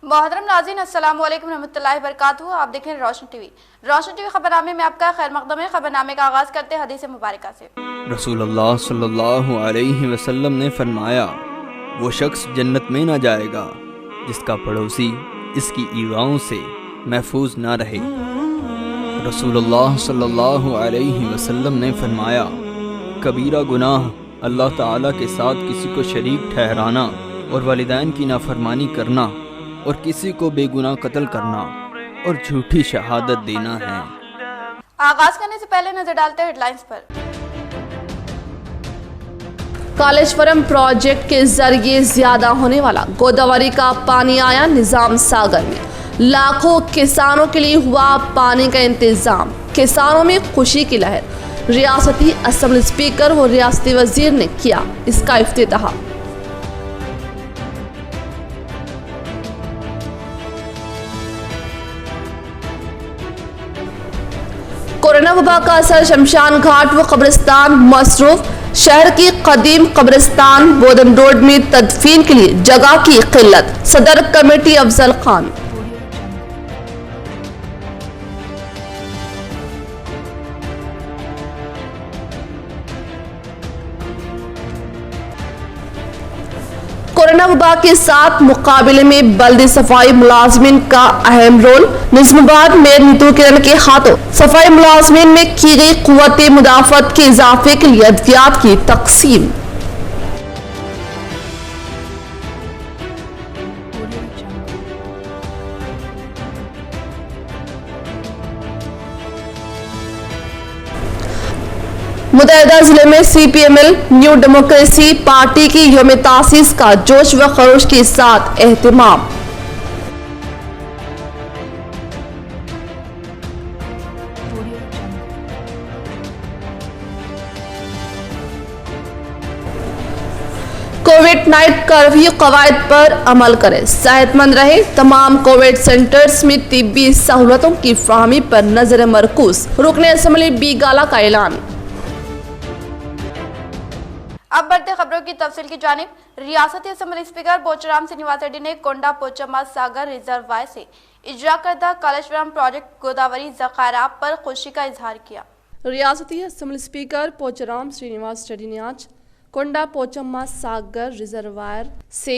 मोहतरम नाज़रीन, अस्सलाम वालेकुम रहमतुल्लाहि वबरकातुहू। आप देख रहे हैं रोशन टीवी खबरनामे में आपका खैर मकदम है। खबरनामे का आगाज करते हैं हदीस मुबारका से। रसूलुल्लाह सल्लल्लाहु अलैहि वसल्लम ने फरमाया, वो शख्स जन्नत में ना जाएगा जिसका पड़ोसी इसकी ईगाओं से महफूज ना रहे। रसूलुल्लाह सल्लल्लाहु अलैहि वसल्लम ने फरमाया, कबीरा गुनाह अल्लाह ताला के साथ किसी को शरीक ठहराना और वालिदैन की नाफरमानी करना और किसी को बेगुनाह कत्ल करना और झूठी शहादत देना है। आगाज करने से पहले नजर डालते हैं हेडलाइंस पर। कालेश्वरम प्रोजेक्ट के जरिए ज्यादा होने वाला गोदावरी का पानी आया निजाम सागर में। लाखों किसानों के लिए हुआ पानी का इंतजाम, किसानों में खुशी की लहर। रियासती असेंबली स्पीकर व रियासती वजीर ने किया इसका इफ्तिताह। कोरोना वबा का असर शमशान घाट व कब्रिस्तान मसरूफ। शहर की कदीम कब्रिस्तान बोदन रोड में तदफीन के लिए जगह की किल्लत। सदर कमेटी अफजल खान। कोरोना वबा के साथ मुकाबले में बल्दी सफाई मुलाजमीन का अहम रोल। निजामाबाद मेयर नीतू किरण के हाथों सफाई मुलाजमीन में की गई कुव्वत मुदाफत के इजाफे के लिए अद्वियात की तकसीम। मुतहदा जिले में CPML न्यू डेमोक्रेसी पार्टी की यौम तासीस का जोश व खरोश के साथ एहतमाम। कोविड नाइट कर्फ्यू कवायद पर अमल करें, सेहतमंद रहे। तमाम कोविड सेंटर्स में तिब्बी सहूलतों की फराहमी पर नजर मरकूज। रुकने असेंबली बी गाला का ऐलान। अब बढ़ते खबरों की तफसील की जानिब। रियासती असेंबली स्पीकर पोचाराम श्रीनिवास रेड्डी ने कोंडा पोचम्मा सागर रिजर्वायर से इजरा करदा कालेश्वरम प्रोजेक्ट गोदावरी ज़खायर पर खुशी का इजहार किया। रियासती असेंबली स्पीकर पोचाराम श्रीनिवास रेड्डी ने आज कोंडा पोचम्मा सागर रिजर्वायर से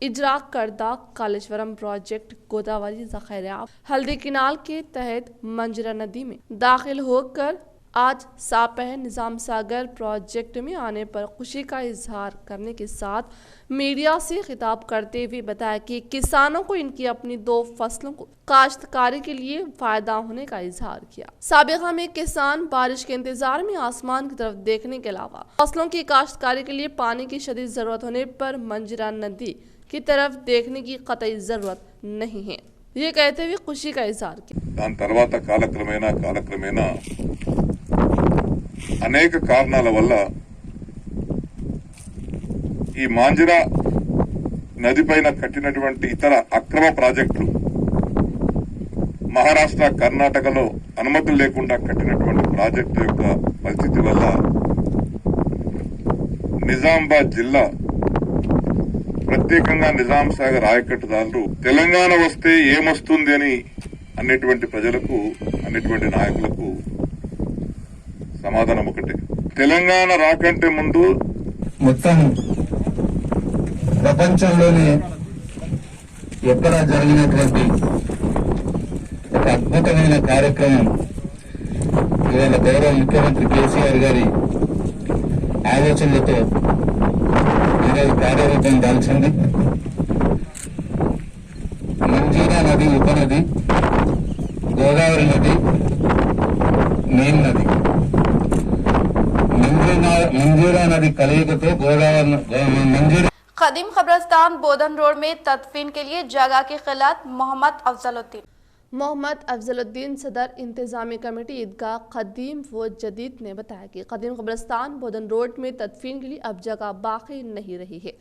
इजरा करदा कालेश्वरम प्रोजेक्ट गोदावरी ज़खायर हल्दी किनाल के तहत मंजरा नदी में दाखिल होकर आज सापह निजाम सागर प्रोजेक्ट में आने पर खुशी का इजहार करने के साथ मीडिया से खिताब करते हुए बताया कि किसानों को इनकी अपनी 2 फसलों को काश्तकारी के लिए फायदा होने का इजहार किया। साबिका में किसान बारिश के इंतजार में आसमान की तरफ देखने के अलावा फसलों की काश्तकारी के लिए पानी की शदीद जरूरत होने पर मंजरा नदी की तरफ देखने की कतई जरूरत नहीं है, ये कहते हुए खुशी का इजहार किया। అనేక కారణాల వల్ల ఈ మాంజిరా నదిపైన కట్టినటువంటి ఇతర అక్రమ ప్రాజెక్టులు మహారాష్ట్ర కర్ణాటకలో అనుమతులు లేకుండా కట్టినటువంటి ప్రాజెక్టు యొక్క పరిస్థితి వల్ల నిజామాబాద్ జిల్లా ప్రత్యేకంగా నిజాం సాగర్ ఆయకట్టుదారులు తెలంగాణ వస్తే ఏమొస్తుంది అని అనేటువంటి ప్రజలకు అనేటువంటి నాయకులకు సమాధానం ఒకటే, తెలంగాణ రాకంటే ముందు మొత్తం ప్రపంచంలోనే ఎక్కడ జరిగినటువంటి ఒక అద్భుతమైన కార్యక్రమం ఇవాళ గౌరవ ముఖ్యమంత్రి కేసీఆర్ గారి ఆలోచనలతో ఈరోజు కార్యరూపం దాల్చింది. మంజీరా నది ఉపనది, గోదావరి నది, నీల్ నది, मंजूरा नदी कलयुगतो गोदावरी मंजूरा। कदीम कब्रिस्तान बोदन रोड में तदफीन के लिए जगह की खिलात। मोहम्मद अफजलुद्दीन सदर इंतजामी कमेटी ईदगाह कदीम व जदीद ने बताया कि कदीम कब्रिस्तान बोदन रोड में तदफीन के लिए अब जगह बाकी नहीं रही है।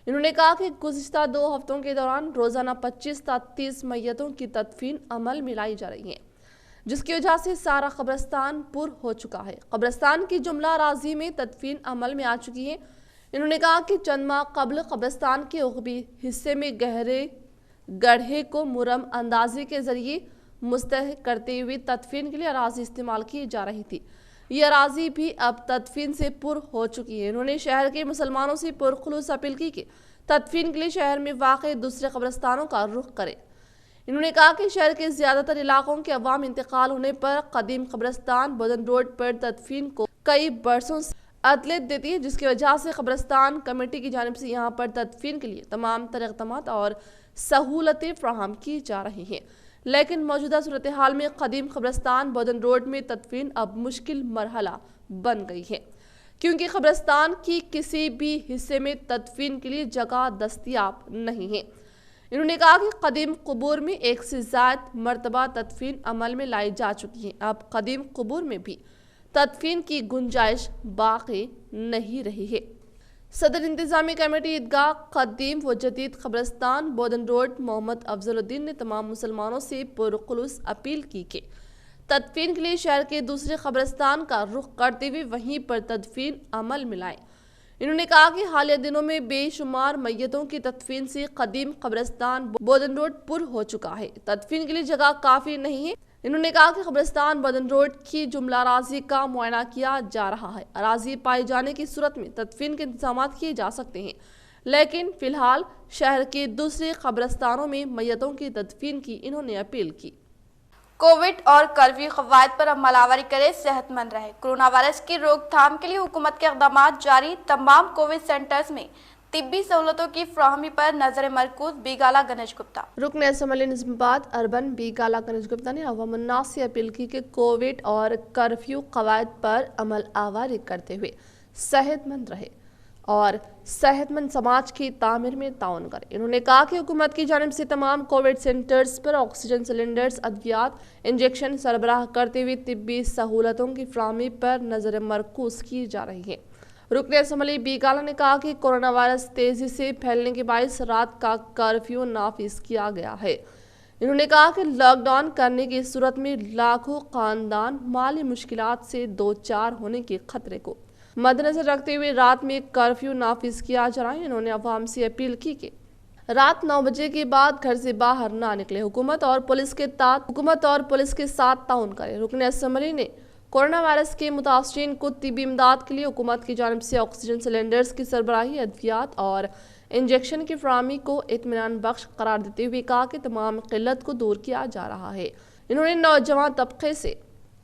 इन्होंने कहा कि गुज़िश्ता 2 हफ्तों के दौरान रोजाना 25 से 30 मैयतों की तदफीन अमल में लाई जा रही है, जिसकी वजह से सारा कब्रिस्तान पुर हो चुका है। कब्रिस्तान की जुमला राजी में तदफीन अमल में आ चुकी है। इन्होंने कहा कि चंद माह कबल कब्रिस्तान के उगबी हिस्से में गहरे गड्ढे को मुरम अंदाजी के जरिए मुस्तहक करते हुए तदफीन के लिए अराजी इस्तेमाल की जा रही थी। ये अराजी भी अब तदफीन से पुर हो चुकी है। उन्होंने शहर के मुसलमानों से पुरखुलूस अपील की कि तदफीन के लिए शहर में वाक़ दूसरे कब्रिस्तानों का रुख करें। इन्होंने कहा कि शहर के ज़्यादातर इलाकों के अवाम इंतकाल होने पर कदीम कब्रिस्तान बोदन रोड पर तदफीन को कई बरसों से अदलियत देती है, जिसकी वजह से कब्रिस्तान कमेटी की जानिब से यहाँ पर तदफीन के लिए तमाम तरह इक़दामात और सहूलतें फराहम की जा रही हैं। लेकिन मौजूदा सूरत हाल में कदीम कब्रिस्तान बोदन रोड में तदफीन अब मुश्किल मरहला बन गई है, क्योंकि कब्रिस्तान की किसी भी हिस्से में तदफीन के लिए जगह दस्तयाब नहीं है। इन्होंने कहा कि कदीम कबूर में एक से ज़्यादा मरतबा तदफीन अमल में लाई जा चुकी है। अब कदीम कबूर में भी तदफीन की गुंजाइश बाकी नहीं रही है। सदर इंतजामी कमेटी ईदगाह कदीम व जदीद कब्रिस्तान बोदन रोड मोहम्मद अफजलुद्दीन ने तमाम मुसलमानों से पुरखुलूस अपील की कि तदफीन के लिए शहर के दूसरे कब्रिस्तान का रुख करते हुए वहीं पर तदफीन अमल में लाएं। इन्होंने कहा कि हालिया दिनों में बेशुमार मैयतों की तदफीन से कदीम कब्रिस्तान बोदन रोड पुर हो चुका है। तदफीन के लिए जगह काफ़ी नहीं है। इन्होंने कहा कि कब्रिस्तान बोदन रोड की जुमला अराजी का मुआयना किया जा रहा है। अराजी पाए जाने की सूरत में तदफीन के इंतजाम किए जा सकते हैं, लेकिन फिलहाल शहर के दूसरे कब्रिस्तानों में मैयतों की तदफीन की इन्होंने अपील की। कोविड और कर्फ्यू कवायद पर अमलावरी करे, सेहतमंद रहे। कोरोना वायरस की रोकथाम के लिए हुकूमत के इक़दाम जारी। तमाम कोविड सेंटर्स में तिब्बी सहूलतों की फ्राहमी पर नजर मरकूज। बीगाला गणेश गुप्ता। रुकन असम्बली निज़ामाबाद अर्बन बीगाला गणेश गुप्ता ने अवाम उन्नास से अपील की कि कोविड और कर्फ्यू कवायद पर अमल आवारी करते हुए सेहतमंद रहे और सेहतमंद समाज की तामीर में ताउन करें। इन्होंने कहा कि हुकूमत की जानिब से तमाम कोविड सेंटर्स पर ऑक्सीजन सिलेंडर्स, अद्वियात, इंजेक्शन सरबराह करते हुए तिब्बी सहूलतों की फ्राहमी पर नजर मरकूज की जा रही है। रुकन असम्बली बीगाला ने कहा कि कोरोना वायरस तेजी से फैलने के बायस रात का कर्फ्यू नाफिज किया गया है। इन्होंने कहा कि लॉकडाउन करने की सूरत में लाखों खानदान माली मुश्किलात से दो चार होने के खतरे को मद्देनजर रखते हुए रात में कर्फ्यू नाफिज किया जा रहा है। इन्होंने अवाम से अपील की कि रात 9 बजे के बाद घर से बाहर ना निकले। हुकूमत और पुलिस के साथ ताउन करें। रुकन असम्बली ने कोरोना वायरस के मुतासरीन को तिब्बी इमदाद के लिए हुकूमत की जानिब से ऑक्सीजन सिलेंडर्स की सरबराही, अद्वियात और इंजेक्शन की फ्राहमी को इत्मीनान बख्श करार देते हुए कहा कि तमाम किल्लत को दूर किया जा रहा है। इन्होंने नौजवान तबके से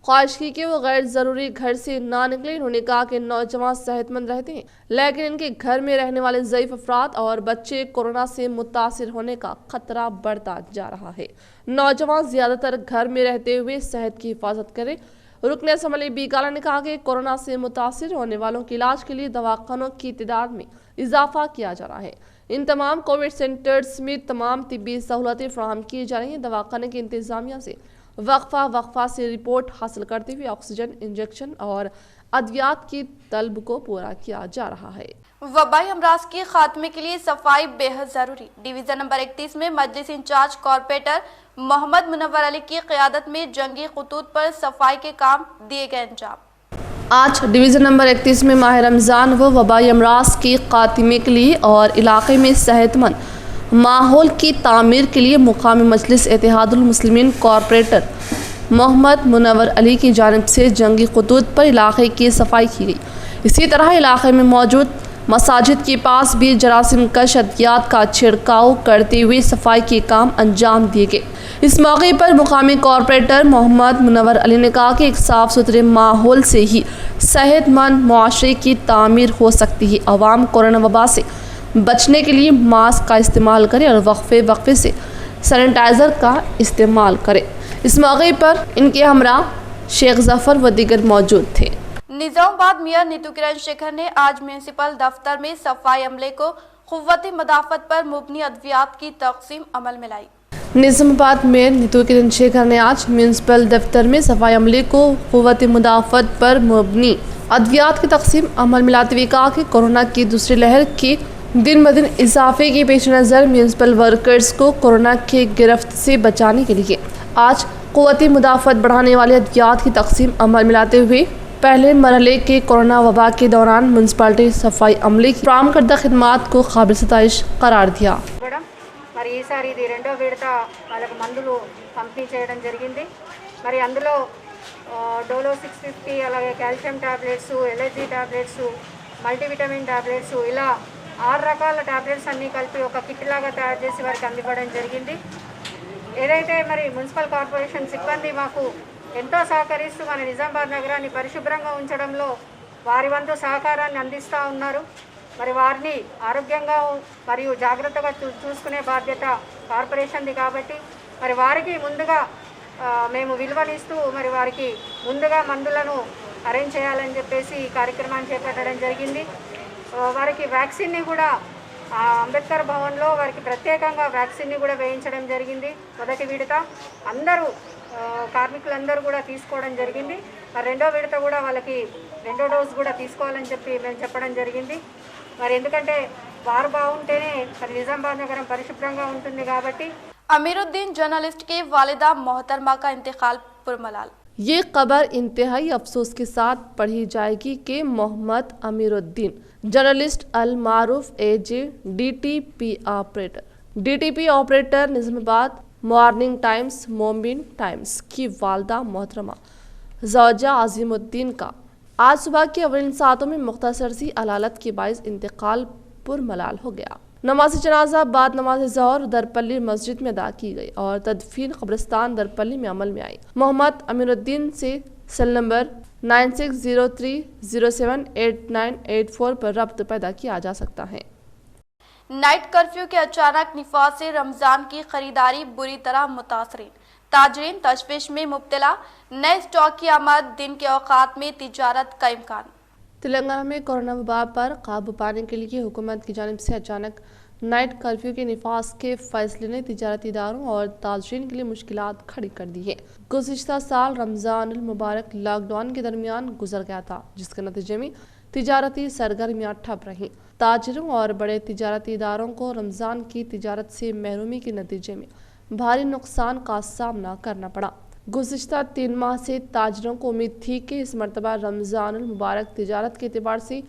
ख्वाहिश की कि वो गैर ज़रूरी घर से ना निकले। इन्होंने कहा कि नौजवान सेहतमंद रहते हैं, लेकिन इनके घर में रहने वाले ज़ईफ़ अफराद और बच्चे कोरोना से मुतासिर होने का खतरा बढ़ता जा रहा है। नौजवान ज़्यादातर घर में रहते हुए सेहत की हिफाजत करें। रुकन असम्बली बीगाला ने कहा कि कोरोना से मुतासिर होने वालों के इलाज के लिए दवाखानों की तादाद में इजाफा किया जा रहा है। इन तमाम कोविड सेंटर्स में तमाम तिब्बी सहूलतें फराहम की जा रही हैं। दवाखाने की इंतजामिया से वक्फा से रिपोर्ट हासिल करते हुए ऑक्सीजन, इंजेक्शन और अद्वियात की तलब को पूरा किया जा रहा है। वबाई अमराज के खात्मे के लिए सफाई बेहद जरूरी। डिवीजन नंबर 31 में मजलिस इंचार्ज कॉर्पोरेटर मोहम्मद मुनव्वर अली की क़यादत में जंगी खतूत पर सफाई के काम दिए गए अंजाम। आज डिवीज़न नंबर 31 में माह रमज़ान व वबाई अमराज के खात्मे के लिए और इलाके में सेहतमंद माहौल की तामीर के लिए मुकामी मजलिस इत्तेहादुल मुस्लिमीन कॉर्पोरेटर मोहम्मद मुनव्वर अली की जानिब से जंगी खतूत पर इलाके की सफाई की गई। इसी तरह इलाके में मौजूद मसाजिद के पास भी जरासीम कश अद्वियात का छिड़काव करते हुए सफाई के काम अंजाम दिए गए। इस मौके पर मुकामी कॉर्पोरेटर मोहम्मद मुनव्वर अली ने कहा कि एक साफ़ सुथरे माहौल से ही सेहतमंद मुआशरे की तामीर हो सकती है। अवाम कोरोना वबा से बचने के लिए मास्क का इस्तेमाल करें और वक्फे से सैनिटाइज़र का इस्तेमाल करें। इस मौके पर इनके हमरा शेख जफर व दीगर मौजूद थे। निजामाबाद मेयर नीतू किरण शेखर ने आज म्यूनसिपल दफ्तर में सफाई अमले को क़ुव्वत मदाफ़त पर मुबनी अद्वियात की तक़सीम अमल में लाई। निजामाबाद मेयर नीतू किरण शेखर ने आज म्यूनसिपल दफ्तर में सफाई अमले को क़ुव्वत मदाफ़त पर मुबनी अद्वियात की तक़सीम अमल में लाते हुए कहा कि कोरोना की दूसरी लहर के दिन ब दिन इजाफे के पेश नज़र म्यूनसिपल वर्कर्स को कोरोना के गिरफ्त से बचाने के लिए आज क़ुव्वत मदाफ़त बढ़ाने वाले अद्वियात की तक़सीम अमल में लाते हुए पहले मरहले के कोरोना वबा के दौरान म्यूनसिपालिटी सफाई अमले की फराहम करदा खिदमात को काबिल सताइश करार दिया। మరి ఈసారి ఇది రెండో విడత వాళ్ళకు మందులు పంపిణీ చేయడం జరిగింది. మరి అందులో డోలో 650, అలాగే calcium tablets, allergy tablets, multivitamin tablets, ఇలా 6 రకాల టాబ్లెట్స్ అన్నీ కలిపి ఒక కిట్ లాగా తయారు చేసి వారికి అందివ్వడం జరిగింది. ఏదైతే మరి మున్సిపల్ కార్పొరేషన్ సిబ్బంది మాకు ఎంతో సహకరిస్తూ మన నిజామాబాద్ నగరాన్ని పరిశుభ్రంగా ఉంచడంలో వారి వంతు సహకారాన్ని అందిస్తూ ఉన్నారు. మరి వారిని ఆరోగ్యంగా మరియు జాగ్రత్తగా చూసుకునే బాధ్యత కార్పొరేషన్ది కాబట్టి మరి వారికి ముందుగా మేము విలువనిస్తూ మరి వారికి ముందుగా మందులను అరేంజ్ చేయాలని చెప్పేసి ఈ కార్యక్రమాన్ని చేపట్టడం జరిగింది. వారికి వ్యాక్సిన్ని కూడా అంబేద్కర్ భవన్లో వారికి ప్రత్యేకంగా వ్యాక్సిన్ని కూడా వేయించడం జరిగింది. మొదటి విడత అందరూ కార్మికులందరూ కూడా తీసుకోవడం జరిగింది. మరి రెండో విడత కూడా వాళ్ళకి రెండో డోస్ కూడా తీసుకోవాలని చెప్పి మేము చెప్పడం జరిగింది. మరి ఎందుకంటే వారు బాగుంటేనే మరి నిజామాబాద్ నగరం పరిశుభ్రంగా ఉంటుంది కాబట్టి. अमीरुद्दीन जर्नलिस्ट के वालिदा मोहतरमा का इंतकाल पुरमलाल। ये खबर इंतहाई अफसोस के साथ पढ़ी जाएगी कि मोहम्मद अमीरुद्दीन जर्नलिस्ट अल मारूफ AJ DTP operator Nizamabad, morning times, Momin times की वालिदा मोहतरमा ज़ौजा अजीमुद्दीन का आज सुबह के अवलिन सातों में मुख्तसर सी अलालत के बाइस इंतकाल पुरमलाल हो गया। नमाज जनाजा बाद नमाज ज़ोहर दरपल्ली मस्जिद में अदा की गई और तदफीन कब्रिस्तान दरपल्ली में अमल में आई। मोहम्मद अमीरुद्दीन से सेल नंबर 9603078984 पर रब्त पैदा किया जा सकता है। नाइट कर्फ्यू के अचानक निफाज से रमजान की खरीदारी बुरी तरह मुतासरीन, ताजरीन तशवीश में मुब्तला, नए स्टॉक की आमद, दिन के औकात में तिजारत का इम्कान। तेलंगाना में कोरोना वबा पर काबू पाने के लिए हुकूमत की जानिब से अचानक नाइट कर्फ्यू के निफाज के फैसले ने तिजारती इदारों और ताजरीन के लिए मुश्किलात खड़ी कर दी है। गुज़िश्ता साल रमज़ान मुबारक लॉकडाउन के दरमियान गुजर गया था, जिसके नतीजे में तिजारती सरगर्मियाँ ठप रहीं। ताजरों और बड़े तिजारती इदारों को रमज़ान की तिजारत से महरूमी के नतीजे में भारी नुकसान का सामना करना पड़ा। गुज़िश्ता 3 माह से ताजरों को उम्मीद थी कि इस मरतबा रमज़ान मुबारक तिजारत के एतबार से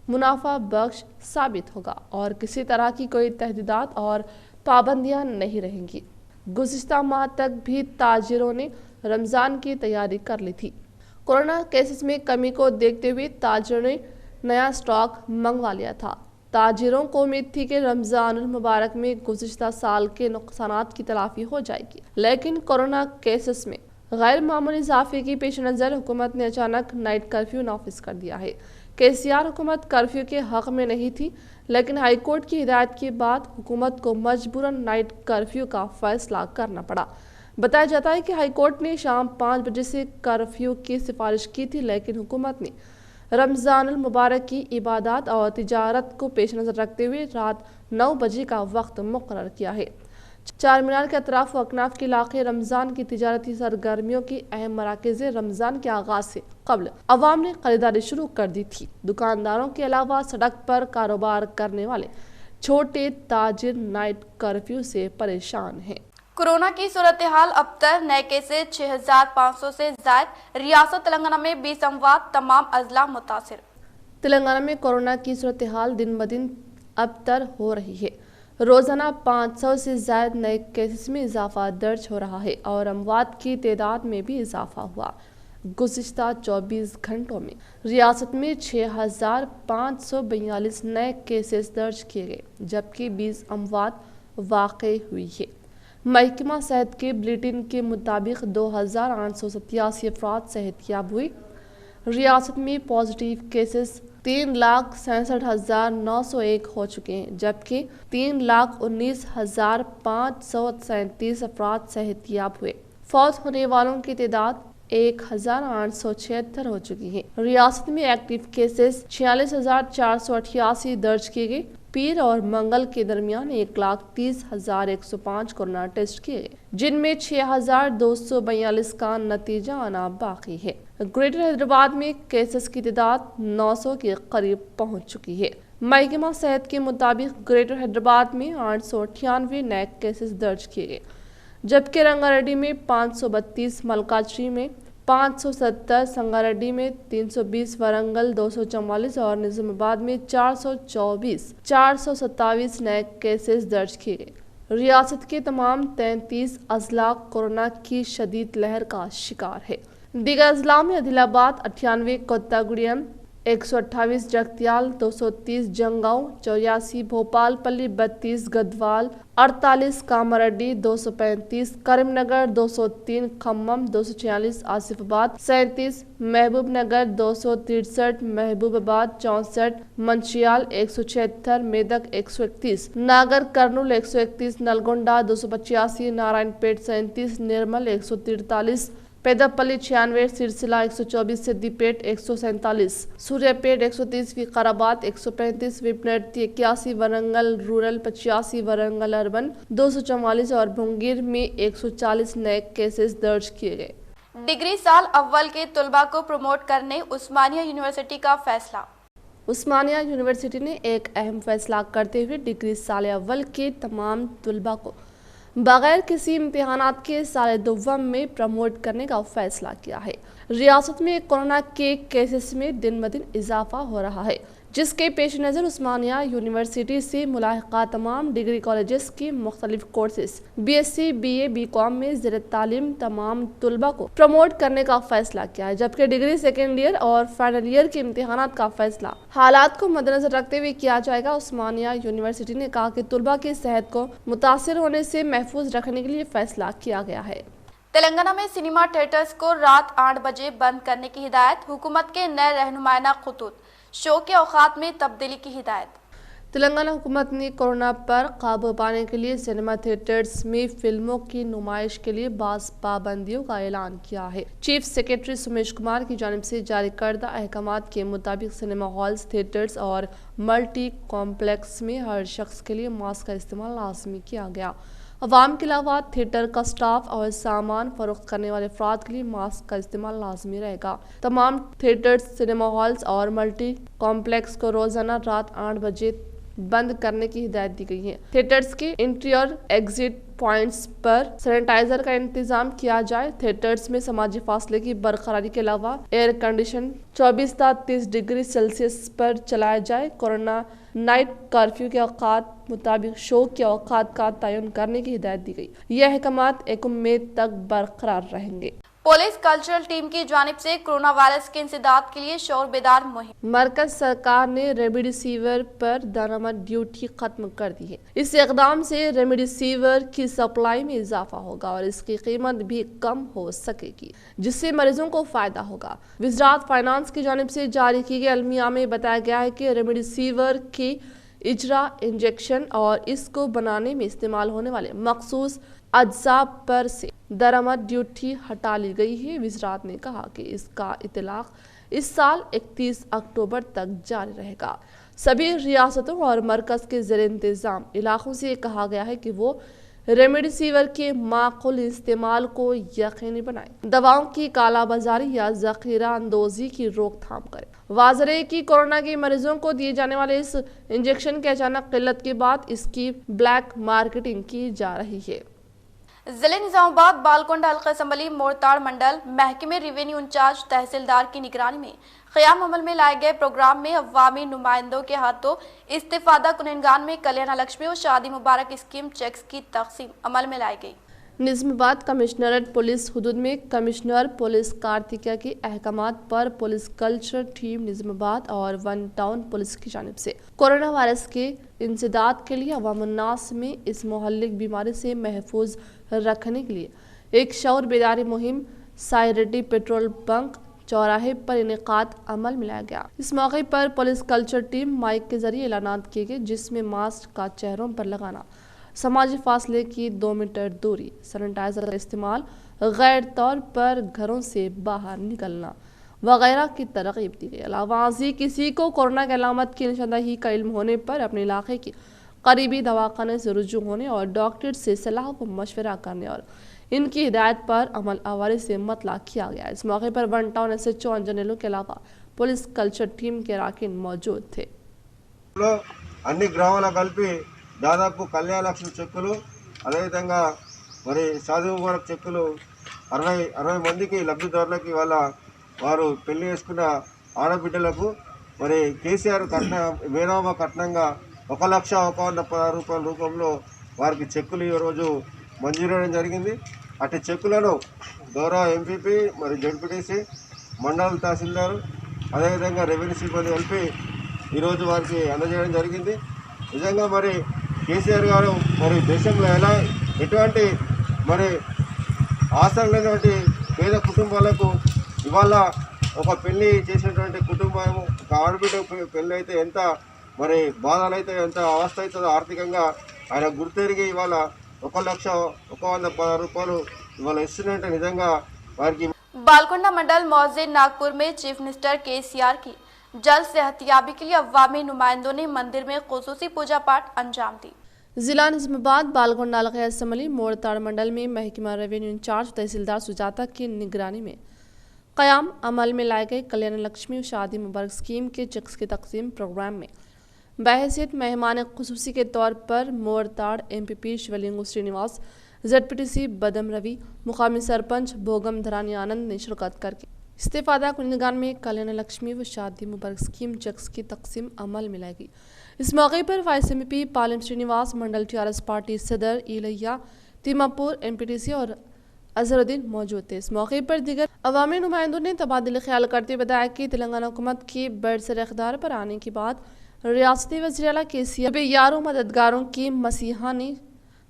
मुनाफा बख्श साबित होगा और किसी तरह की कोई तहदीदात और पाबंदियां नहीं रहेंगी। गुज़िश्ता माह तक भी ताजरों ने रमज़ान की तैयारी कर ली थी। कोरोना केसेस में कमी को देखते हुए ताजरों ने नया स्टॉक मंगवा लिया था। ताजिरों को उम्मीद थी कि रमज़ान मुबारक में गुज़िश्ता साल के नुकसानात की तलाफ़ी हो जाएगी, लेकिन कोरोना केसेस में गैर मामूली इजाफे की पेश नज़र हुकूमत ने अचानक नाइट कर्फ्यू नाफिज कर दिया है। केसीआर हुकूमत कर्फ्यू के हक़ में नहीं थी, लेकिन हाईकोर्ट की हिदायत के बाद हुकूमत को मजबूरन नाइट कर्फ्यू का फैसला करना पड़ा। बताया जाता है कि हाईकोर्ट ने शाम 5 बजे से कर्फ्यू की सिफारिश की थी, लेकिन हुकूमत ने रमज़ान मुबारक की इबादत और तिजारत को पेश नज़र रखते हुए रात 9 बजे का वक्त मुकर्रर किया है। चार मीनार के अतराफ व अकनाफ के इलाके रमज़ान की तिजारती सरगर्मियों की अहम मराकज़ रमज़ान के आगाज़ से कबल अवाम ने खरीदारी शुरू कर दी थी। दुकानदारों के अलावा सड़क पर कारोबार करने वाले छोटे ताजिर नाइट कर्फ्यू से परेशान हैं। कोरोना की सूरत हाल अब तक नए केसेस 6500 से ज्यादा, रियासत तेलंगाना में 20 अमवात, तमाम अजला मुतासिर। तेलंगाना में कोरोना की सूरत हाल दिन ब दिन अबतर हो रही है। रोज़ाना 500 से ज़्यादा नए केसेस में इजाफा दर्ज हो रहा है और अमवात की तादाद में भी इजाफा हुआ। गुज़िश्ता 24 घंटों में रियासत में 6542 नए केसेस दर्ज किए गए, जबकि 20 अमवात वाक़ई हुई है। महकमा सेहत के बुलेटिन के मुताबिक 2887 अफराद सेहतयाब हुए। रियासत में पॉजिटिव केसेस 3,67,901 हो चुके हैं, जबकि 3,19,537 अफराद सेहतयाब हुए। फौत होने वालों की तादाद 1,876 हो चुकी है। रियासत में एक्टिव केसेस 46,488 दर्ज किए गए। पीर और मंगल के दरमियान 1,30,105 कोरोना टेस्ट किए गए, जिनमें 6,242 का नतीजा आना बाकी है। ग्रेटर हैदराबाद में केसेस की तादाद 900 के करीब पहुंच चुकी है। महकमा सेहत के मुताबिक ग्रेटर हैदराबाद में 898 नए केसेस दर्ज किए गए, जबकि रंगारेड्डी में 532, मलकाजी में 570, संगारेड्डी में 320, वरंगल 244 और निजामाबाद में 424, 427 नए केसेस दर्ज किए गए। रियासत के तमाम 33 अजला कोरोना की शदीद लहर का शिकार है। दीगर अजला में आदिलाबाद 98, कोत्तागुड़ियम 128, जगतियाल 230, जंगांव 84, भोपालपल्ली 32, गदवाल 48, कामारेड्डी 235, करीमनगर 203, खम्मम 246, आसिफाबाद 37, महबूबनगर 263, महबूबाबाद 64, मंचियाल 176, मेदक 131, नागर कर्नूल 131, नलगोंडा 285, नारायणपेट 37, निर्मल 143, पेदपल्ली 96, सिरसिला 124, सिद्दीपेट 147, सूर्यापेट 130, विकाराबाद 135, विपनती 81, वरंगल रूरल 85, वरंगल अर्बन 244 और भुंगीर में 140 नए केसेस दर्ज किए गए। डिग्री साल अव्वल के तुलबा को प्रमोट करने उस्मानिया यूनिवर्सिटी का फैसला। उस्मानिया यूनिवर्सिटी ने एक अहम फैसला करते हुए डिग्री साल अव्वल के तमाम तुलबा को बगैर किसी इम्तिहानात के साल दोवम में प्रमोट करने का फैसला किया है। रियासत में कोरोना के केसेस में दिन ब दिन इजाफा हो रहा है, जिसके पेश नज़र उस्मानिया यूनिवर्सिटी से मुलाहिका तमाम डिग्री कॉलेजेस की मुख्तलिफ कोर्सेस BSc, BA, BCom में ज़ेर तालीम तमाम तुलबा को प्रमोट करने का फैसला किया है, जबकि डिग्री सेकेंड ईयर और फाइनल ईयर के इम्तिहानात का फैसला हालात को मद्देनजर रखते हुए किया जाएगा। उस्मानिया यूनिवर्सिटी ने कहा कि तुलबा की सेहत को मुतासिर होने से महफूज रखने के लिए फैसला किया गया है। तेलंगाना में सिनेमा थिएटर्स को रात 8 बजे बंद करने की हिदायत, हुकूमत के नए रहनुमाना खतूत, शो के औकात में तब्दीली की हिदायत। तेलंगाना हुकूमत ने कोरोना पर काबू पाने के लिए सिनेमा थिएटर्स में फिल्मों की नुमाइश के लिए बाज़ पाबंदियों का ऐलान किया है। चीफ सेक्रेटरी सुमेश कुमार की जानिब से जारी करदा अहकामात के मुताबिक सिनेमा हॉल्स, थिएटर्स और मल्टी कॉम्प्लेक्स में हर शख्स के लिए मास्क का इस्तेमाल लाजमी किया गया। अवाम के अलावा थिएटर का स्टाफ और सामान फरोख्त करने वाले अफराद के लिए मास्क का इस्तेमाल लाजमी रहेगा। तमाम थिएटर्स, सिनेमा हॉल्स और मल्टी कॉम्प्लेक्स को रोजाना रात 8 बजे बंद करने की हिदायत दी गई है। थिएटर्स के एंट्री और एग्जिट पॉइंट्स पर सैनिटाइजर का इंतजाम किया जाए। थिएटर्स में समाजी फासले की बरकरारी के अलावा एयर कंडीशन 24 से 30 डिग्री सेल्सियस पर चलाया जाए। कोरोना नाइट कर्फ्यू के औकात मुताबिक शो के औकात का तयन करने की हिदायत दी गई। यह अहकामात 1 मई तक बरकरार रहेंगे। पुलिस कल्चरल टीम की जानिब से कोरोना वायरस के इंसदाद के लिए शोर बेदार मुहिम। मरकज सरकार ने रेमडेसिविर पर दरामद ड्यूटी खत्म कर दी है। इस इकदाम से रेमडेसिविर की सप्लाई में इजाफा होगा और इसकी कीमत भी कम हो सकेगी, जिससे मरीजों को फायदा होगा। वज़ारत फाइनेंस की जानिब से जारी की गई अलमिया में बताया गया है कि रेमडेसिविर की इजरा, इंजेक्शन और इसको बनाने में इस्तेमाल होने वाले मखसूस अज्जा पर से दरामद ड्यूटी हटा ली गई है। वज़ारत ने कहा कि इसका इतलाक इस साल 31 अक्टूबर तक जारी रहेगा। सभी रियासतों और मरकज़ के ज़ेर इंतज़ाम इलाकों से कहा गया है कि वो रेमडेसिविर के माकूल इस्तेमाल को यकीनी बनाएं, दवाओं की कालाबाजारी या ज़ख़ीरा अंदोज़ी की रोकथाम करें। वाज़ेह है कि कोरोना के मरीजों को दिए जाने वाले इस इंजेक्शन की अचानक किल्लत के बाद इसकी ब्लैक मार्केटिंग की जा रही है। जिले निजामाबाद बालकोंडा हल्का असम्बली मोरताड़ मंडल महकमे रिवेन्यू इंचार्ज तहसीलदार की निगरानी में क़याम अमल में लाए गए प्रोग्राम में अवामी नुमाइंदों के हाथों इस्तिफादा कुनगान में कल्याण लक्ष्मी और शादी मुबारक स्कीम चेक्स की तकसीम अमल में लाई गई। निज़ामाबाद कमिश्नरेट पुलिस हुदूद में कमिश्नर पुलिस कार्तिका के अहकामात पर पुलिस कल्चर टीम निज़ामाबाद और वन टाउन पुलिस की जानिब से कोरोना वायरस के इंसदाद के लिए अवामुन्नास में इस मुहल्लिक बीमारी से महफूज रखने के लिए एक शऊर बेदारी मुहिम सायरेड्डी पेट्रोल पंप चौराहे पर इनेकाद अमल में लाया गया। इस मौके पर पुलिस कल्चर टीम माइक के जरिए ऐलानात किए गए, जिसमें मास्क का चेहरों पर लगाना, समाजी फासले की 2 मीटर दूरी, सैनिटाइजर का इस्तेमाल, गैर तौर पर घरों से बाहर निकलना वगैरह की तरगीब दी गई। अलावाजी किसी को कोरोना की अलामत की निशानदही का इल्म होने पर अपने इलाके की करीबी दवाखाने से रुजू होने और डॉक्टर से सलाह व मशवरा करने और इनकी हिदायत पर अमल आवारी से मतला किया गया। इस मौके पर वन टाउन SHO अंजनेलो के अलावा पुलिस कल्चर टीम के अरकान मौजूद थे। అన్ని గ్రామాలకు కలిపి దాదాపు కళ్యాణ లక్ష్మి చెక్కులు, అదేవిధంగా మరి షాదీ ముబారక్ చెక్కులు 60 మందికి లబ్ధిదారులకి వారు పెళ్లి చేసుకున్న ఆడబిడ్డలకు మరి కేసీఆర్ కట్న మేనామా కట్నంగా 1,51,16 రూపాయల రూపంలో వారికి చెక్కులు ఈరోజు మంజూరు చేయడం జరిగింది. అటు చెక్కులను గౌరవ ఎంపీపీ మరి జడ్పీటీసీ మండల తహసీల్దారు అదేవిధంగా రెవెన్యూ సిబ్బంది కలిపి ఈరోజు వారికి అందజేయడం జరిగింది. నిజంగా మరి కేసీఆర్ గారు మరి దేశంలో ఎటువంటి మరి ఆశలు లేనటువంటి పేద కుటుంబాలకు ఇవాళ ఒక పెళ్లి చేసినటువంటి కుటుంబం ఒక ఆడబిడ్డ పెళ్ళి అయితే ఎంత మరి బాధలు అయితే ఎంత అవస్థ అవుతుందో ఆర్థికంగా ఆయన గుర్తెరిగి ఇవాళ 1,110 రూపాయలు ఇవాళ ఇస్తున్నట్టే నిజంగా వారికి. बालकोंडा मंडल मौजे नागपुर में चीफ मिनिस्टर केसीआर की जल्द सेहतियाबी के लिए अवामी नुमाइंदों ने मंदिर में खुसूसी पूजा पाठ अंजाम दी। जिला निजामाबाद बालकोंडा अलग असम्बली मोड़ताड़ मंडल में महकमा रेवेन्यू इंचार्ज तहसीलदार सुजाता की निगरानी में क़याम अमल में लाए गए कल्याण लक्ष्मी शादी मुबारक स्कीम के चेक्स की तकसीम प्रोग्राम में बहैसियत मेहमान खुसूसी के तौर पर मोड़ताड़ एमपीपी शिवलिंगु श्रीनिवास, जेडपीटीसी बदम रवि, मुकामी सरपंच भोगम धरानी आनंद ने शिरकत करके इस्तेफादा कुनिगान में कल्याण लक्ष्मी व शादी मुबारक स्कीम चेक्स की तकसीम अमल में लाई गई। इस मौके पर वाइस एमपी पालिम श्रीनिवास, मंडल टीआरएस पार्टी सदर इलैया तिमापुर, एमपीटीसी और अजहरुद्दीन मौजूद थे। इस मौके पर दीगर अवामी नुमाइंदों ने तबादला ख्याल करते हुए बताया कि तेलंगाना हुकूमत की बरसर इख्तियार पर आने के बाद रियासती वज़ीर आला केसीआर यारों मददगारों की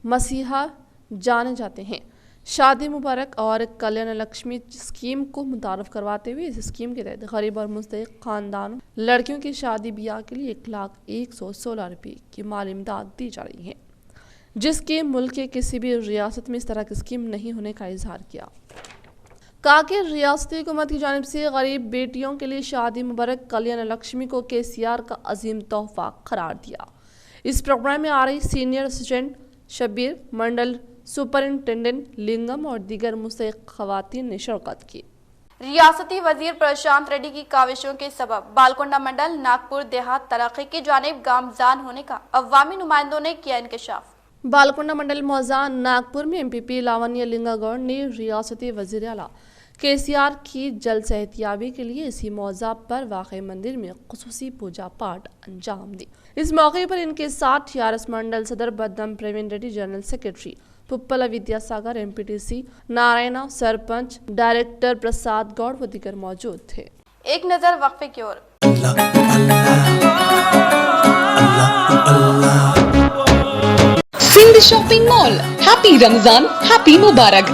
मसीहा जाने जाते हैं। शादी मुबारक और कल्याण लक्ष्मी स्कीम को मुतारफ करवाते हुए इस स्कीम के तहत गरीब और मुस्तहिक खानदानों लड़कियों की शादी ब्याह के लिए 1,01,16 रुपये की माली इमदाद दी जा रही है, जिसके मुल्क के किसी भी रियासत में इस तरह की स्कीम नहीं होने का इजहार किया। कहा कि रियासती हुकूमत की जानिब से गरीब बेटियों के लिए शादी मुबारक कल्याण लक्ष्मी को केसीआर का अजीम तोहफा करार दिया। इस प्रोग्राम में आ रही सीनियर असिस्टेंट शब्बीर, मंडल सुपरिंटेंडेंट लिंगम और दीगर मुस्तहिक खवातीन ने शिरकत की। रियासती वजीर प्रशांत रेड्डी की काविशों के सबब बालकोंडा मंडल नागपुर देहात तरक्की की जानिब गामजान होने का अवामी नुमाइंदों ने किया इंकशाफ। बालकोंडा मंडल मौजा नागपुर में एमपीपी लावण्य लिंगागौड़ ने रियासती वज़ीर आला केसीआर की जल्द सेहतियाबी के लिए इसी मौजा पर वाक़ई मंदिर में खुसूसी पूजा पाठ अंजाम दी। इस मौके पर इनके साथ टीआरएस मंडल सदर Badam Praveen Reddy, general secretary Puppala Vidyasagar, MPTC Narayana, sarpanch director Prasad Goud व दीगर मौजूद थे। एक नजर वक्फे की ओर। Sindh shopping mall, happy Ramzan, happy मुबारक।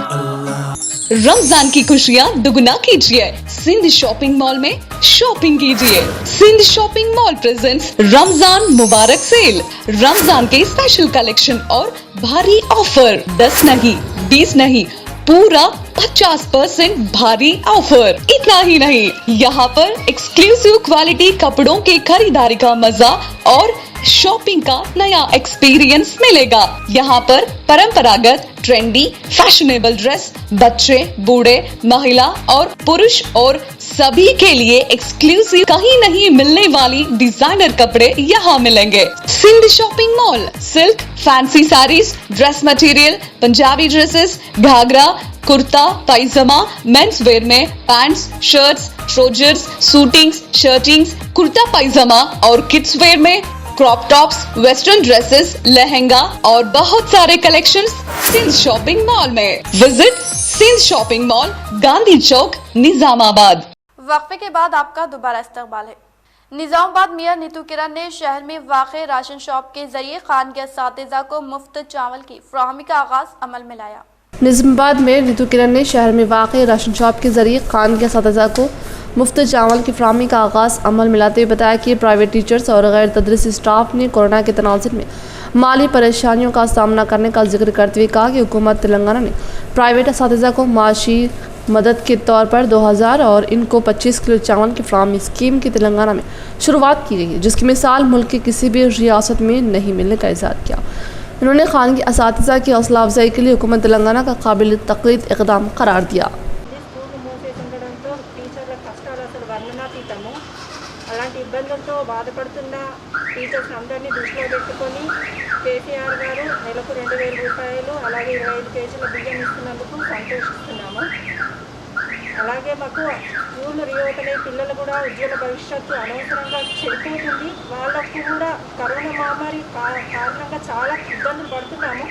रमजान की खुशियाँ दुगना कीजिए, सिंध शॉपिंग मॉल में शॉपिंग कीजिए। Sindh shopping mall presents Ramzan मुबारक सेल, रमजान के स्पेशल कलेक्शन और भारी ऑफर। 10 नहीं 20 नहीं, पूरा 50% भारी ऑफर। इतना ही नहीं, यहाँ पर एक्सक्लूसिव क्वालिटी कपड़ों के खरीदारी का मजा और शॉपिंग का नया एक्सपीरियंस मिलेगा। यहाँ पर परंपरागत, ट्रेंडी, फैशनेबल ड्रेस बच्चे, बूढ़े, महिला और पुरुष और सभी के लिए एक्सक्लूसिव कहीं नहीं मिलने वाली डिजाइनर कपड़े यहाँ मिलेंगे। Sindh shopping mall, silk, fancy saris, dress material, Punjabi dresses, ghagra, kurta, pyjama, men's wear में pants, shirts, trousers, suitings, shirtings, kurta pyjama और किड्स वेयर में crop tops, western dresses, lehenga और बहुत सारे कलेक्शंस सिंध शॉपिंग मॉल में। Visit Sindh shopping mall, Gandhi Chowk, Nizamabad. वक्फे के बाद आपका दोबारा इस्तकबाल है। निजामाबाद मेयर नीतू किरण ने शहर में वाक़े राशन शॉप के जरिए खानगी असातिज़ा को मुफ्त चावल की फराहमी का आगाज अमल में लाया। निजामाबाद में नीतू किरण ने शहर में वाक़े राशन शॉप के जरिए खानगी असातिज़ा को मुफ्त चावल की फराहमी का आगाज़ अमल में लाते हुए बताया कि प्राइवेट टीचर्स और गैर तदरीसी स्टाफ ने कोरोना के तनाज़ुर में माली परेशानियों का सामना करने का जिक्र करते हुए कहा कि हुकूमत तेलंगाना ने प्राइवेट असातिज़ा को माशी मदद के तौर पर 2000 और इनको 25 किलो चावल की फराहमी स्कीम की तेलंगाना में शुरुआत की गई है, जिसकी मिसाल मुल्क की किसी भी रियासत में नहीं मिलने का इज़हार किया। उन्होंने खानगी असातिज़ा की हौसला अफजाई के लिए हुकूमत तेलंगाना का काबिल तक़लीद इक़दाम करार दिया। అలాంటి ఇబ్బందులతో బాధపడుతున్న టీచర్స్ అందరినీ దృష్టిలో పెట్టుకొని కేసీఆర్ గారు నెలకు 2000 రూపాయలు అలాగే 25 కేజీల బియ్యం ఇస్తున్నందుకు సంతోషిస్తున్నాము. అలాగే మాకు స్కూల్ రీఓపెన్ అయ్యి పిల్లలు కూడా ఉజ్వల భవిష్యత్తు అనవసరంగా చెడిపోతుంది. వాళ్ళకు కూడా కరోనా మహమ్మారి కారణంగా చాలా ఇబ్బందులు పడుతున్నాము.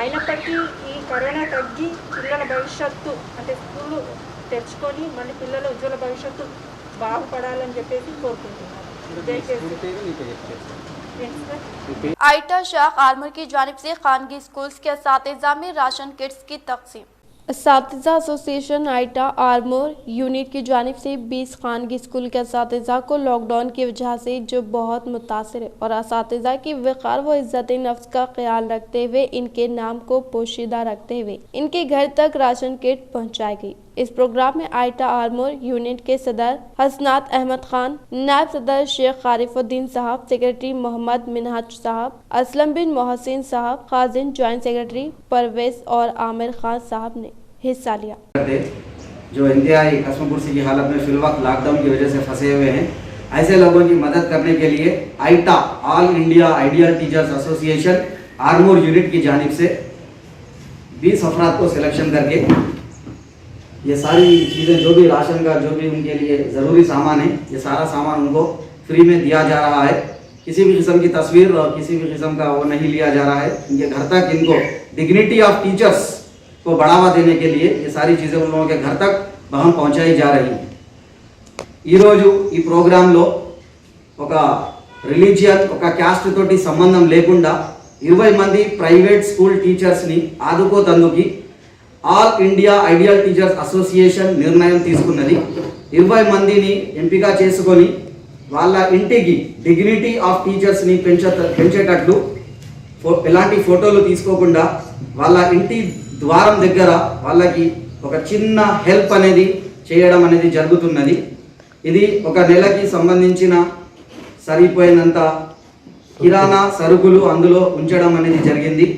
అయినప్పటికీ ఈ కరోనా తగ్గి పిల్లల భవిష్యత్తు అంటే స్కూలు తెరుచుకొని మళ్ళీ పిల్లల ఉజ్వల భవిష్యత్తు బాగుపడాలని చెప్పేసి కోరుకుంటున్నాను. आइटा शाख आर्मर की जानिब से खानगी स्कूल्स के असातिज़ा में राशन किट्स की तकसीम। असातिज़ा एसोसिएशन आइटा आर्मर यूनिट की जानिब से 20 खानगी स्कूल के असातिज़ा को लॉकडाउन की वजह से जो बहुत मुतासिर है और असातिज़ा की वक़ार व इज़्ज़त नफ्स का ख्याल रखते हुए इनके नाम को पोशीदा रखते हुए इनके घर तक राशन किट पहुँचाई गई। इस प्रोग्राम में आइटा आर्मर यूनिट के सदर हसनात अहमद खान, नायब सदर शेख आरिफुद्दीन साहब, सेक्रेटरी मोहम्मद मिनहाज साहब, असलम बिन मोहसिन साहब, खाजिन ज्वाइंट सेक्रेटरी परवेज और आमिर खान साहब ने हिस्सा लिया। जो इंतहाई कसमपुर्सी की हालत में फिलवक्त लॉकडाउन की वजह से फंसे हुए हैं, ऐसे लोगों की मदद करने के लिए AITA all India ideal teachers association Armoor unit की जानिब से 20 अफराद को सिलेक्शन करके ये सारी चीज़ें जो भी राशन का जो भी उनके लिए ज़रूरी सामान है ये सारा सामान उनको फ्री में दिया जा रहा है। किसी भी किस्म की तस्वीर और किसी भी किस्म का वो नहीं लिया जा रहा है। इनके घर तक इनको डिग्निटी ऑफ टीचर्स को बढ़ावा देने के लिए ये सारी चीज़ें उन लोगों के घर तक वहाँ पहुँचाई जा रही हैं। ఈరోజు ఈ ప్రోగ్రాంలో ఒక రిలీజియన్ ఒక క్యాస్ట్ తోటి సంబంధం లేకుండా 20 మంది ప్రైవేట్ స్కూల్ టీచర్స్ని ఆదుకోతందుకు all India ideal teachers association నిర్ణయం తీసుకున్నది. 20 మందిని ఎంపిక చేసుకొని వాళ్ళ ఇంటికి డిగ్నిటీ ఆఫ్ టీచర్స్ని పెంచేటట్లు ఎలాంటి ఫోటోలు తీసుకోకుండా వాళ్ళ ఇంటి ద్వారం దగ్గర వాళ్ళకి ఒక చిన్న హెల్ప్ అనేది చేయడం అనేది జరుగుతున్నది. ఇది ఒక నెలకి సంబంధించిన సరిపోయినంత కిరాణా సరుకులు అందులో ఉంచడం అనేది జరిగింది.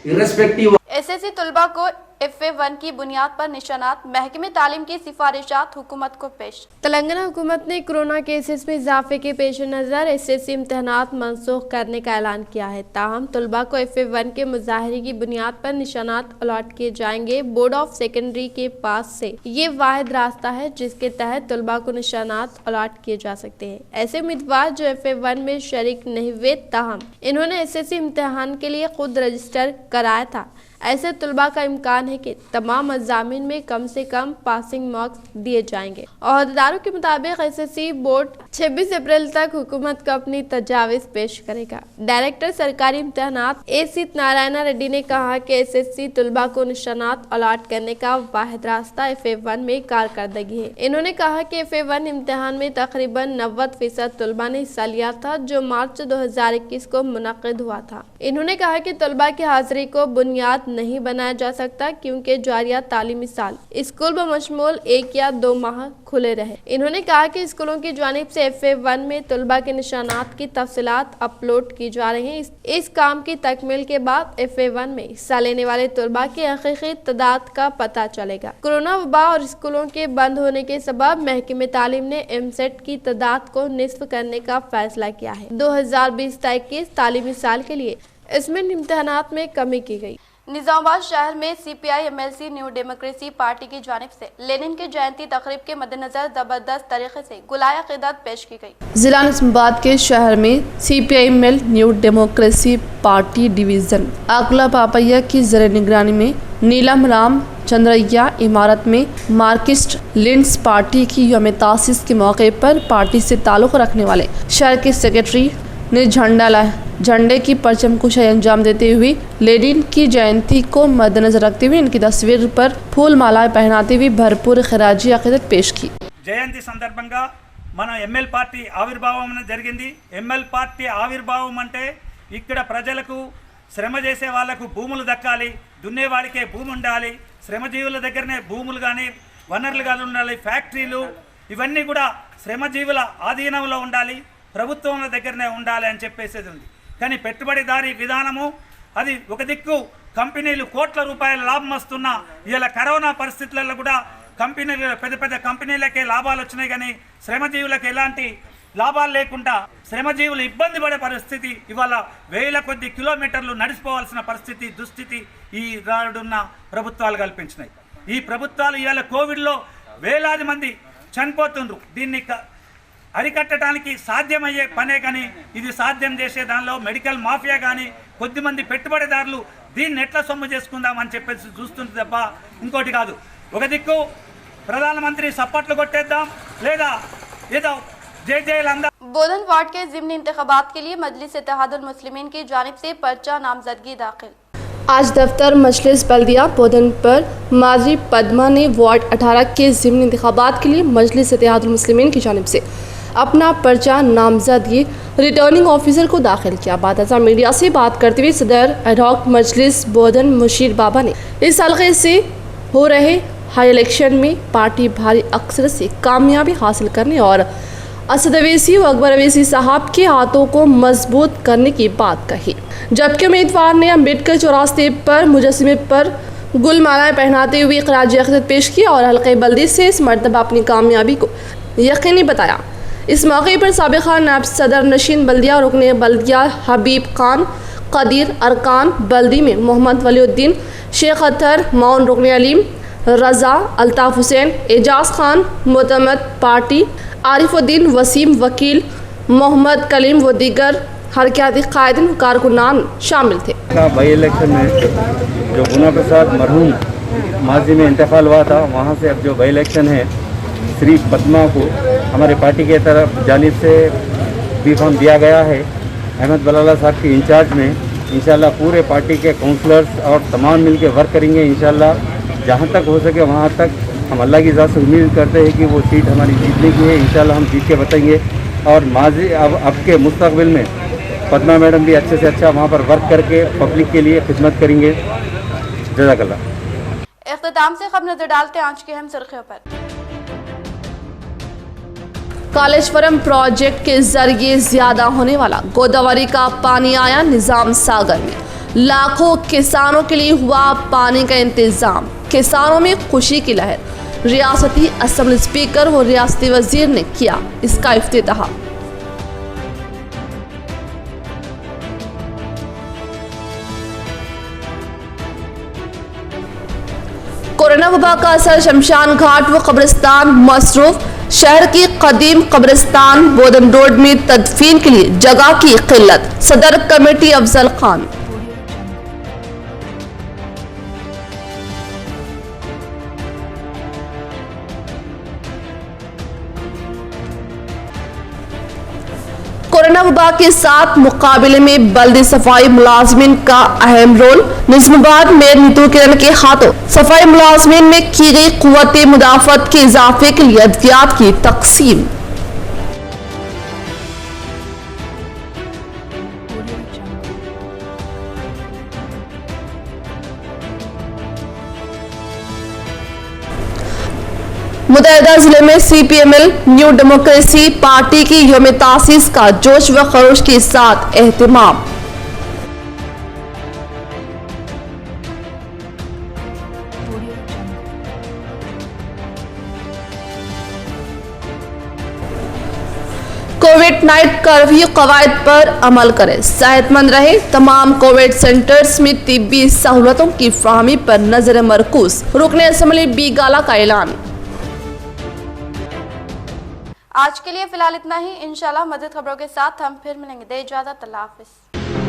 ఇర్రెస్పెక్టివ్ एसएससी तलबा को FA1 की बुनियाद पर निशानात, महकमे तालीम की सिफारिशात हुकूमत को पेश। तेलंगाना हुकूमत ने कोरोना केसेस में इजाफे के पेश नज़र एसएससी इम्तहानात मनसूख करने का ऐलान किया है। ताहम तलबा को FA1 के मुजाहरे की बुनियाद पर निशानात अलॉट किए जाएंगे। बोर्ड ऑफ सेकेंडरी के पास से ये वाहिद रास्ता है जिसके तहत तलबा को निशानात अलॉट किए जा सकते हैं। ऐसे उम्मीदवार जो FA1 में शरीक नहीं हुए ताहम इन्होंने एसएससी इम्तहान के लिए खुद रजिस्टर कराया था, ऐसे तलबा का इम्कान है कि तमाम मज़ामीन में कम से कम पासिंग मार्क्स दिए जाएंगे। अहदेदारों के मुताबिक एसएससी बोर्ड 26 अप्रैल तक हुकूमत को अपनी तजावीज़ पेश करेगा। डायरेक्टर सरकारी इम्तहानात AC नारायण रेड्डी ने कहा कि एसएससी तलबा को निशानात अलॉट करने का वाहिद रास्ता FA1 में कारकर्दगी है। इन्होंने कहा कि FA1 इम्तहान में तकरीबन 90% तलबा ने हिस्सा लिया था जो मार्च 2021 को मुनक़िद हुआ था। इन्होंने कहा कि तलबा की हाजिरी को बुनियाद नहीं बनाया जा सकता क्योंकि जारिया तालीमी साल स्कूल बमशमूल 1 या 2 माह खुले रहे। इन्होंने कहा कि स्कूलों की जानिब से FA1 में तलबा के निशानात की तफसीलात अपलोड की जा रही हैं। इस काम की तकमील के बाद FA1 में हिस्सा लेने वाले तलबा की हकीकी तादाद का पता चलेगा। कोरोना वबा और स्कूलों के बंद होने के सबब महकमे तालीम ने MSET की तादाद को निस्फ करने का फैसला किया है। 2020-21 तालीमी साल के लिए इसमें इम्तहानात में कमी की गई। निजामाबाद शहर में CPI MLC new democracy party की जानिब से लेनिन की जयंती तकरीब के मद्देनजर जबरदस्त तरीके से गुलाया क़िदात पेश की गई। जिला निजामाबाद के शहर में CPI ML new democracy party division अगला पापैया की ज़र निगरानी में नीलम राम चंद्रैया इमारत में मार्क्सिस्ट लिंड्स पार्टी की यौम तासीस के मौके पर पार्टी से ताल्लुक़ रखने वाले शहर के सेक्रेटरी ने झंडे की परचम कुशाई अंजाम देते हुए लेनिन की जयंती को मद्देनजर रखते हुए इनकी तस्वीर पर फूल मालाएं पहनाते हुए भरपूर खराजी अक़ीदत पेश की। జయంతి సందర్భంగా మన ML పార్టీ ఆవిర్భావం జరిగింది. ML పార్టీ ఆవిర్భావం అంటే ఇక్కడ ప్రజలకు శ్రమ చేసే వాళ్ళకు భూములు దక్కాలి, దున్నేవాడికే భూమి ఉండాలి, శ్రమజీవుల దగ్గరనే భూములు కానీ వనరులు కానీ ఉండాలి, ఫ్యాక్టరీలు ఇవన్నీ కూడా శ్రమజీవుల ఆధీనంలో ఉండాలి, ప్రభుత్వం దగ్గరనే ఉండాలి అని చెప్పేసేది ఉంది. కానీ పెట్టుబడిదారీ విధానము అది ఒక దిక్కు కంపెనీలు కోట్ల రూపాయల లాభం వస్తున్నా ఇలా కరోనా పరిస్థితులలో కూడా కంపెనీలు పెద్ద పెద్ద కంపెనీలకే లాభాలు వచ్చినాయి కానీ శ్రమజీవులకు ఎలాంటి లాభాలు లేకుండా శ్రమజీవులు ఇబ్బంది పడే పరిస్థితి, ఇవాళ వేల కొద్ది కిలోమీటర్లు నడిచిపోవాల్సిన పరిస్థితి దుస్థితి ఈ రాడున్న ప్రభుత్వాలు కల్పించినాయి. ఈ ప్రభుత్వాలు ఇవాళ కోవిడ్లో వేలాది మంది చనిపోతుండ్రు. దీన్ని అరికట్టడానికి సాధ్యమయ్యే పనే కానీ ఇది సాధ్యం చేసే దానిలో మెడికల్ మాఫియా కానీ కొద్దిమంది పెట్టుబడిదారులు దీన్ని ఎట్లా సొమ్ము చేసుకుందామని చెప్పేసి చూస్తుంది తప్ప ఇంకోటి కాదు. ఒక దిక్కు ప్రధానమంత్రి సప్పట్లు కొట్టేద్దాం లేదా ఏదో जय जय लंदा। बोधन वार्ड के ज़िमनी इंतखाबात के लिए मजलिस इत्तेहादुल मुस्लिमीन की जानिब से पर्चा नामजदगी दाखिल। आज दफ्तर मजलिस बल्दिया बोधन पर माजी पद्मा ने वार्ड 18 के ज़िमनी इंतखाबात के लिए मजलिस इत्तेहादुल मुस्लिमीन की जानिब से अपना पर्चा नामजदगी रिटर्निंग ऑफिसर को दाखिल किया। बाद मीडिया से बात करते हुए सदर एडहॉक मजलिस बोधन मुशीर बाबा ने इस हल्के से हो रहे हाई इलेक्शन में पार्टी भारी अक्सर से कामयाबी हासिल करने और असद अवैसी व अकबर अवैसी साहब के हाथों को मजबूत करने की बात कही। जबकि उम्मीदवार ने अम्बेडकर चौरास्ते पर मुजस्समे पर गुलमालाएं पहनाते हुए खराज अक़ीदत पेश किया और हल्के बल्दी से इस मरतबा अपनी कामयाबी को यकीनी बताया। इस मौके पर साबिक़ा नायब सदर नशीन बल्दिया रुकन बल्दिया हबीब खान कदीर अरकान बल्दी में मोहम्मद वलीउद्दीन शेख अतर मौन रुकन अलीम रज़ा अल्ताफ़ हुसैन एजाज खान मुतमद पार्टी आरिफुद्दीन वसीम वकील मोहम्मद कलीम व दीगर हरकती कायदीन कारकुनान शामिल थे। बाई इलेक्शन में जो गुना प्रसाद मरहूम माजी में इंतकाल हुआ था, वहाँ से अब जो बाई इलेक्शन है श्री पद्मा को हमारे पार्टी के तरफ जानिब से भी फॉर्म दिया गया है। अहमद बलाला साहब की इंचार्ज में इंशाल्लाह पूरे पार्टी के काउंसलर्स और तमाम मिल के वर्क करेंगे। इंशाल्लाह जहाँ तक हो सके वहाँ तक हम अल्लाह की ज़ात से उम्मीद करते हैं कि वो सीट हमारी जीतने की है। इंशाल्लाह हम जीत के बताएंगे और माजी अब के मुस्तकबिल में पद्मा मैडम भी अच्छे से अच्छा वहाँ पर वर्क करके पब्लिक के लिए खिदमत करेंगे। जज़ाकल्लाह। इख्तिताम से खबर नजर डालते हैं आज की अहम सुर्खियों पर। कालेश्वरम प्रोजेक्ट के जरिए ज्यादा होने वाला गोदावरी का पानी आया निजाम सागर में। लाखों किसानों के लिए हुआ पानी का इंतजाम, किसानों में खुशी की लहर। रियासती असेंबली स्पीकर व रियासती वजीर ने किया इसका इफ्तिताह। कोरोना वबा का असर शमशान घाट व कब्रिस्तान मसरूफ। शहर की कदीम कब्रिस्तान बोधन रोड में तदफीन के लिए जगह की किल्लत। सदर कमेटी अफजल खान। कोरोना वबा के साथ मुकाबले में बल्दी सफाई मुलाजमीन का अहम रोल। निज़ामाबाद मेयर नीतू किरण के हाथों सफाई मुलाजमीन में की गई कुव्वत मुदाफत के इजाफे के लिए अद्वियात की तकसीम। मुतहदा जिले में CPML न्यू डेमोक्रेसी पार्टी की यौम तासीस का जोश व खरोश के साथ एहतमाम। कोविड नाइट कर्फ्यू कवायद पर अमल करें, सेहतमंद रहे। तमाम कोविड सेंटर्स में तिब्बी सहूलतों की फराहमी पर नजर मरकूज। रुकन असेंबली बी गाला का ऐलान। आज के लिए फिलहाल इतना ही। इंशाल्लाह मज़ीद खबरों के साथ हम फिर मिलेंगे। दे इजाज़त, अल्लाह हाफ़िज़।